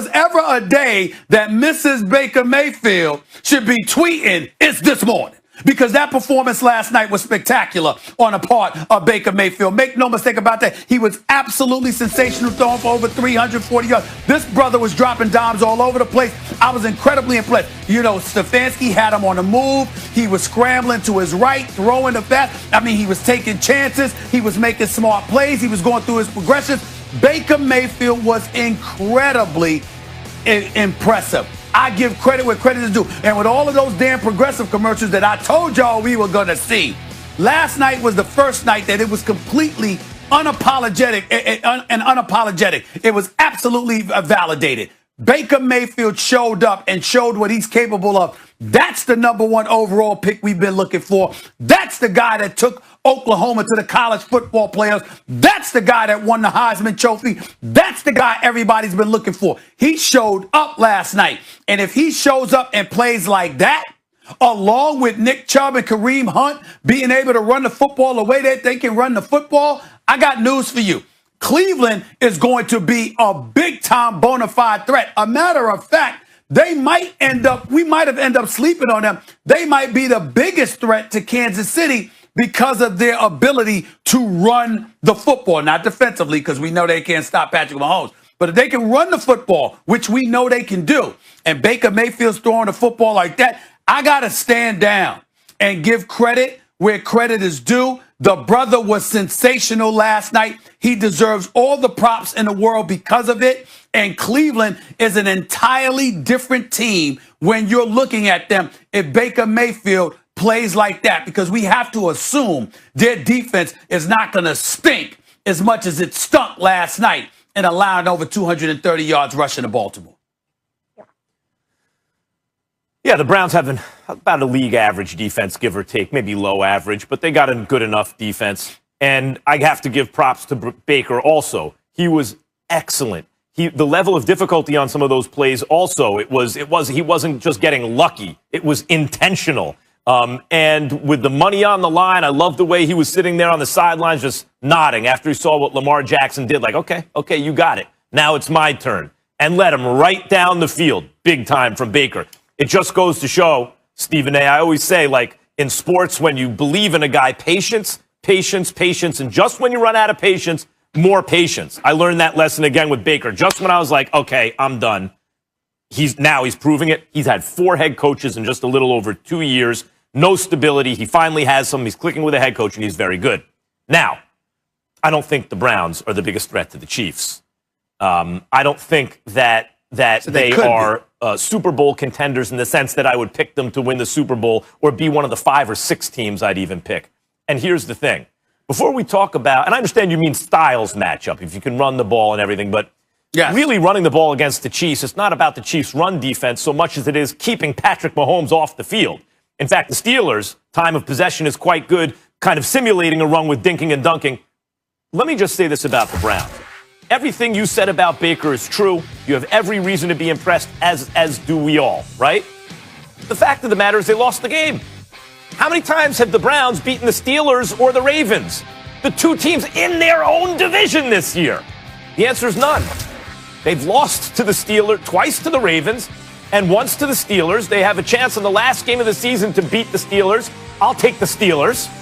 there's ever a day that Mrs. Baker Mayfield should be tweeting, it's this morning. Because that performance last night was spectacular on the part of Baker Mayfield. Make no mistake about that. He was absolutely sensational, throwing for over 340 yards. This brother was dropping dimes all over the place. I was incredibly impressed. You know, Stefanski had him on the move. He was scrambling to his right, throwing the fast. I mean, he was taking chances. He was making smart plays. He was going through his progressions. Baker Mayfield was incredibly impressive. I give credit where credit is due. And with all of those damn progressive commercials that I told y'all we were going to see, last night was the first night that it was completely unapologetic and unapologetic. It was absolutely validated. Baker Mayfield showed up and showed what he's capable of. That's the number one overall pick we've been looking for. That's the guy that took Oklahoma to the college football players. That's the guy that won the Heisman Trophy. That's the guy everybody's been looking for. He showed up last night. And if he shows up and plays like that, along with Nick Chubb and Kareem Hunt being able to run the football the way that they can run the football, I got news for you. Cleveland is going to be a big-time bona fide threat. A matter of fact, we might have ended up sleeping on them. They might be the biggest threat to Kansas City because of their ability to run the football. Not defensively, because we know they can't stop Patrick Mahomes. But if they can run the football, which we know they can do, and Baker Mayfield's throwing the football like that, I got to stand down and give credit where credit is due. The brother was sensational last night. He deserves all the props in the world because of it. And Cleveland is an entirely different team when you're looking at them if Baker Mayfield plays like that, because we have to assume their defense is not going to stink as much as it stunk last night and allowing over 230 yards rushing to Baltimore. Yeah, the Browns have about a league average defense, give or take, maybe low average, but they got a good enough defense. And I have to give props to Baker also. He was excellent. The level of difficulty on some of those plays also, he wasn't just getting lucky. It was intentional. And with the money on the line, I love the way he was sitting there on the sidelines just nodding after he saw what Lamar Jackson did. Like, okay, you got it. Now it's my turn. And led him right down the field. Big time from Baker. It just goes to show, Stephen A., I always say, like, in sports, when you believe in a guy, patience, and just when you run out of patience, more patience. I learned that lesson again with Baker. Just when I was like, okay, I'm done. He's proving it. He's had 4 head coaches in just a little over 2 years. No stability. He finally has some. He's clicking with a head coach, and he's very good. Now, I don't think the Browns are the biggest threat to the Chiefs. I don't think that they are Super Bowl contenders in the sense that I would pick them to win the Super Bowl or be one of the 5 or 6 teams I'd even pick. And here's the thing. Before we talk about, and I understand you mean styles matchup, if you can run the ball and everything, but yes, really running the ball against the Chiefs, it's not about the Chiefs' run defense so much as it is keeping Patrick Mahomes off the field. In fact, the Steelers' time of possession is quite good, kind of simulating a run with dinking and dunking. Let me just say this about the Browns. Everything you said about Baker is true. You have every reason to be impressed, as do we all, right? The fact of the matter is they lost the game. How many times have the Browns beaten the Steelers or the Ravens? The 2 teams in their own division this year. The answer is none. They've lost to the Steelers, twice to the Ravens, and once to the Steelers. They have a chance in the last game of the season to beat the Steelers. I'll take the Steelers.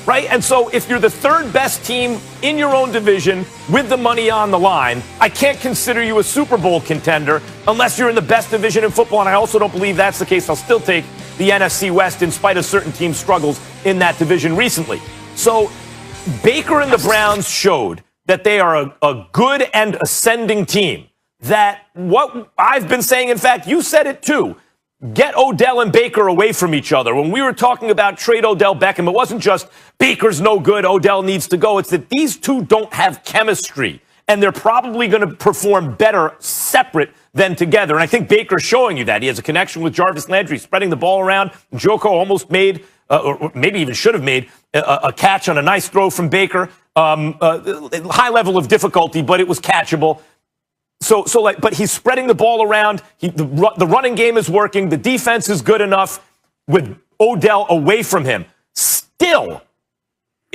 Right? And so if you're the 3rd best team in your own division with the money on the line, I can't consider you a Super Bowl contender unless you're in the best division in football. And I also don't believe that's the case. I'll still take the NFC West in spite of certain teams' struggles in that division recently. So Baker and the Browns showed that they are a good and ascending team. That what I've been saying, in fact, you said it too. Get Odell and Baker away from each other. When we were talking about trade Odell Beckham, it wasn't just Baker's no good, Odell needs to go. It's that these two don't have chemistry, and they're probably going to perform better separate than together. And I think Baker's showing you that. He has a connection with Jarvis Landry, spreading the ball around. Joko almost made, or maybe even should have made, a catch on a nice throw from Baker. High level of difficulty, but it was catchable. But he's spreading the ball around. The running game is working. The defense is good enough with Odell away from him. Still,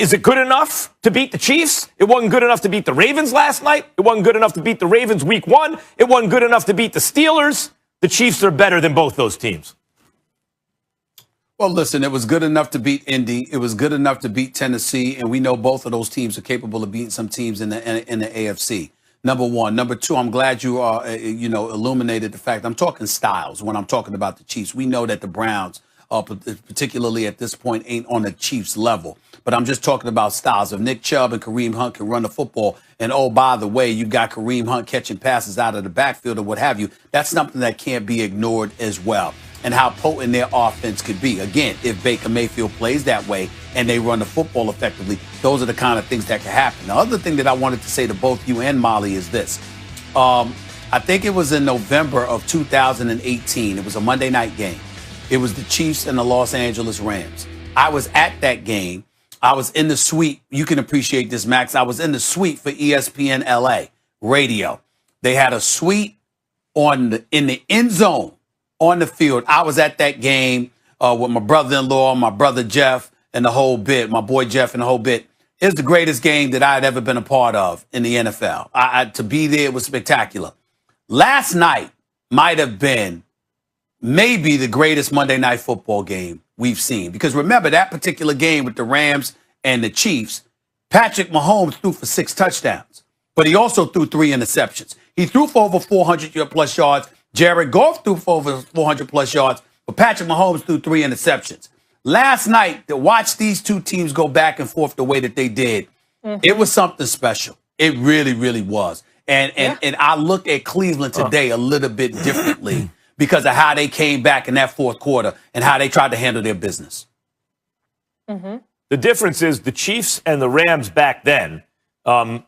Is it good enough to beat the Chiefs? It wasn't good enough to beat the Ravens last night. It wasn't good enough to beat the Ravens week 1. It wasn't good enough to beat the Steelers. The Chiefs are better than both those teams. Well, listen, it was good enough to beat Indy. It was good enough to beat Tennessee, and we know both of those teams are capable of beating some teams in the AFC. Number one. Number two, I'm glad you illuminated the fact. I'm talking styles when I'm talking about the Chiefs. We know that the Browns, particularly at this point, ain't on the Chiefs level. But I'm just talking about styles. If Nick Chubb and Kareem Hunt can run the football, and oh, by the way, you got Kareem Hunt catching passes out of the backfield or what have you, that's something that can't be ignored as well. And how potent their offense could be. Again, if Baker Mayfield plays that way and they run the football effectively, those are the kind of things that can happen. The other thing that I wanted to say to both you and Molly is this. I think it was in November of 2018. It was a Monday night game. It was the Chiefs and the Los Angeles Rams. I was at that game. I was in the suite. You can appreciate this, Max. I was in the suite for ESPN LA radio. They had a suite in the end zone. On the field. I was at that game with my brother-in-law, my brother Jeff, and the whole bit, my boy Jeff and the whole bit. It's the greatest game that I had ever been a part of in the NFL. To be there was spectacular. Last night might have been maybe the greatest Monday Night Football game we've seen. Because remember, that particular game with the Rams and the Chiefs, Patrick Mahomes threw for 6 touchdowns. But he also threw 3 interceptions. He threw for over 400-plus yards. Jared Goff threw for over 400-plus yards, but Patrick Mahomes threw 3 interceptions. Last night, to watch these two teams go back and forth the way that they did, it was something special. It really, really was. And I look at Cleveland today a little bit differently because of how they came back in that fourth quarter and how they tried to handle their business. The difference is the Chiefs and the Rams back then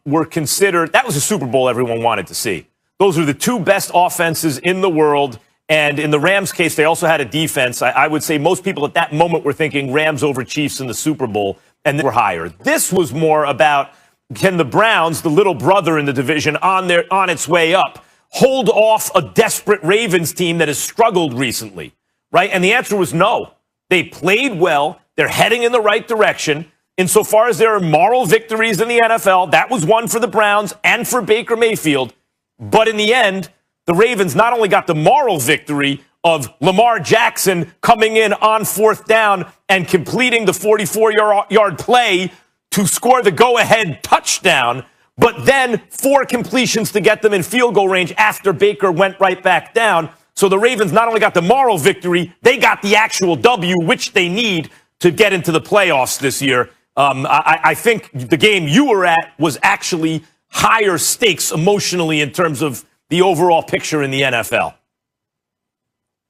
were considered, that was a Super Bowl everyone wanted to see. Those are the 2 best offenses in the world. And in the Rams' case, they also had a defense. I would say most people at that moment were thinking Rams over Chiefs in the Super Bowl, and they were higher. This was more about, can the Browns, the little brother in the division, on its way up, hold off a desperate Ravens team that has struggled recently, right? And the answer was no. They played well. They're heading in the right direction. Insofar as there are moral victories in the NFL, that was one for the Browns and for Baker Mayfield. But in the end, the Ravens not only got the moral victory of Lamar Jackson coming in on 4th down and completing the 44-yard play to score the go-ahead touchdown, but then 4 completions to get them in field goal range after Baker went right back down. So the Ravens not only got the moral victory, they got the actual W, which they need to get into the playoffs this year. I think the game you were at was actually higher stakes emotionally in terms of the overall picture in the NFL.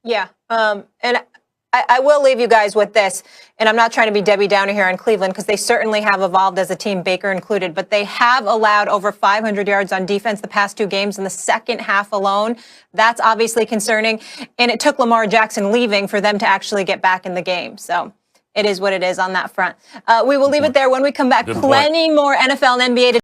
Yeah. And I will leave you guys with this, and I'm not trying to be Debbie Downer here on Cleveland because they certainly have evolved as a team, Baker included, but they have allowed over 500 yards on defense the past 2 games in the second half alone. That's obviously concerning, and it took Lamar Jackson leaving for them to actually get back in the game. So it is what it is on that front. We will leave it there. When we come back, plenty more NFL and NBA to